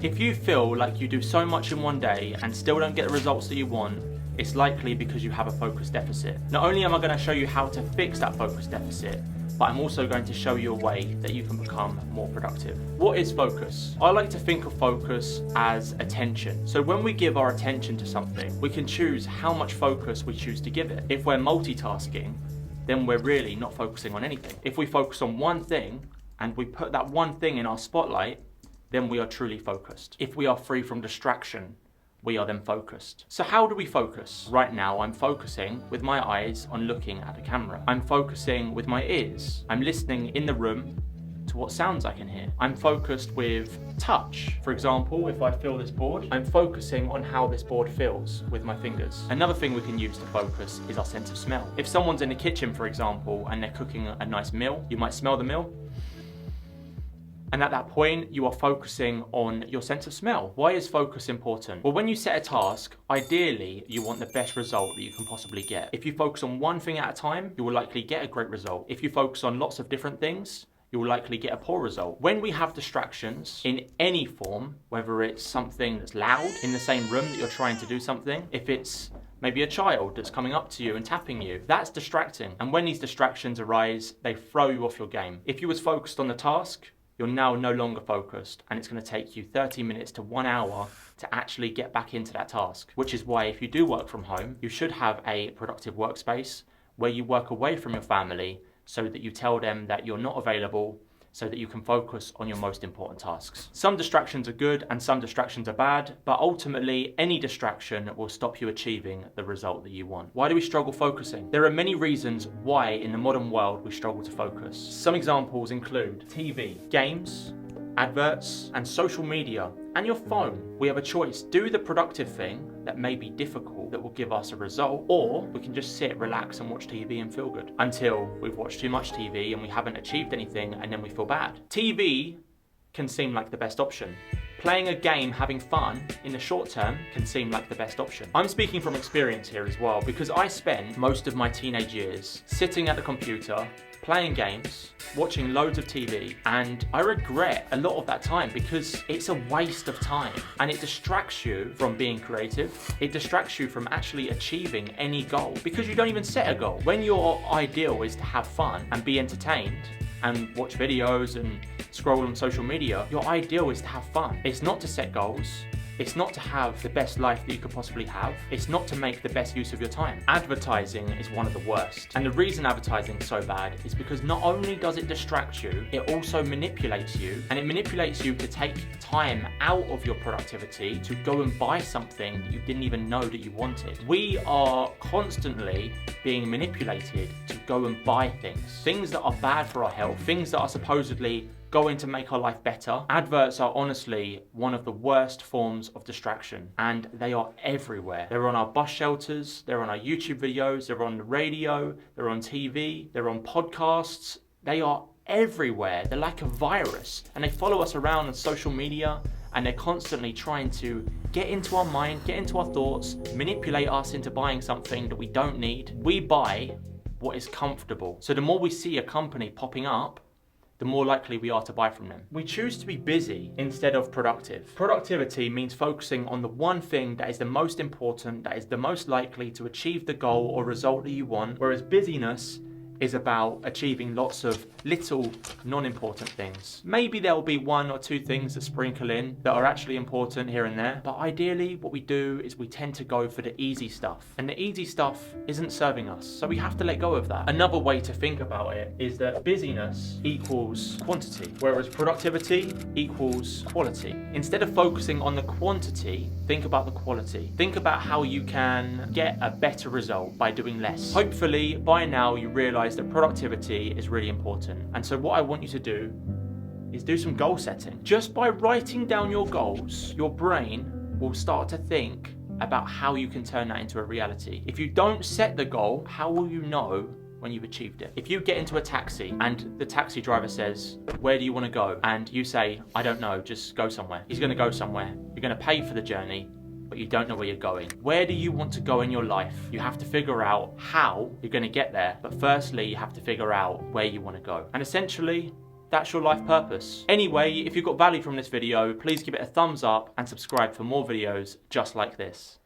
If you feel like you do so much in one day and still don't get the results that you want, it's likely because you have a focus deficit. Not only am I going to show you how to fix that focus deficit, but I'm also going to show you a way that you can become more productive. What is focus? I like to think of focus as attention. So when we give our attention to something, we can choose how much focus we choose to give it. If we're multitasking, then we're really not focusing on anything. If we focus on one thing and we put that one thing in our spotlight, then we are truly focused. If we are free from distraction, we are then focused. So how do we focus? Right now, I'm focusing with my eyes on looking at the camera. I'm focusing with my ears. I'm listening in the room to what sounds I can hear. I'm focused with touch. For example, if I feel this board, I'm focusing on how this board feels with my fingers. Another thing we can use to focus is our sense of smell. If someone's in the kitchen, for example, and they're cooking a nice meal, you might smell the meal. And at that point, you are focusing on your sense of smell. Why is focus important? Well, when you set a task, ideally, you want the best result that you can possibly get. If you focus on one thing at a time, you will likely get a great result. If you focus on lots of different things, you will likely get a poor result. When we have distractions in any form, whether it's something that's loud in the same room that you're trying to do something, if it's maybe a child that's coming up to you and tapping you, that's distracting. And when these distractions arise, they throw you off your game. If you was focused on the task, you're now no longer focused, and it's going to take you 30 minutes to 1 hour to actually get back into that task. Which is why if you do work from home, you should have a productive workspace where you work away from your family so that you tell them that you're not available, so that you can focus on your most important tasks. Some distractions are good and some distractions are bad, but ultimately any distraction will stop you achieving the result that you want. Why do we struggle focusing? There are many reasons why in the modern world we struggle to focus. Some examples include TV, games, adverts, and social media, and your phone. We have a choice. Do the productive thing that may be difficult, that will give us a result, or we can just sit, relax, and watch TV and feel good until we've watched too much TV and we haven't achieved anything and then we feel bad. TV can seem like the best option. Playing a game, having fun in the short term can seem like the best option. I'm speaking from experience here as well, because I spent most of my teenage years sitting at the computer, playing games, watching loads of TV, and I regret a lot of that time because it's a waste of time and it distracts you from being creative. It distracts you from actually achieving any goal because you don't even set a goal. When your ideal is to have fun and be entertained and watch videos and scroll on social media, your ideal is to have fun. It's not to set goals. It's not to have the best life that you could possibly have. It's not to make the best use of your time. Advertising is one of the worst. And the reason advertising is so bad is because not only does it distract you, it also manipulates you. And it manipulates you to take time out of your productivity to go and buy something that you didn't even know that you wanted. We are constantly being manipulated to go and buy things that are bad for our health, things that are supposedly going to make our life better. Adverts are honestly one of the worst forms of distraction, and they are everywhere. They're on our bus shelters, they're on our YouTube videos, they're on the radio, they're on TV, they're on podcasts. They are everywhere. They're like a virus, and they follow us around on social media, and they're constantly trying to get into our mind, get into our thoughts, manipulate us into buying something that we don't need. We buy what is comfortable. So the more we see a company popping up, the more likely we are to buy from them. We choose to be busy instead of productive. Productivity means focusing on the one thing that is the most important, that is the most likely to achieve the goal or result that you want, whereas busyness is about achieving lots of little non-important things. Maybe there will be one or two things that sprinkle in that are actually important here and there, but ideally what we do is we tend to go for the easy stuff, and the easy stuff isn't serving us, so we have to let go of that. Another way to think about it is that busyness equals quantity, whereas productivity equals quality. Instead of focusing on the quantity, think about the quality. Think about how you can get a better result by doing less. Hopefully by now you realize that productivity is really important. And so what I want you to do is do some goal setting. Just by writing down your goals, your brain will start to think about how you can turn that into a reality. If you don't set the goal, how will you know when you've achieved it? If you get into a taxi and the taxi driver says, "Where do you want to go?" and you say, "I don't know, just go somewhere." He's going to go somewhere. You're going to pay for the journey, but you don't know where you're going. Where do you want to go in your life? You have to figure out how you're going to get there, but firstly, you have to figure out where you want to go. And essentially, that's your life purpose. Anyway, if you got value from this video, please give it a thumbs up and subscribe for more videos just like this.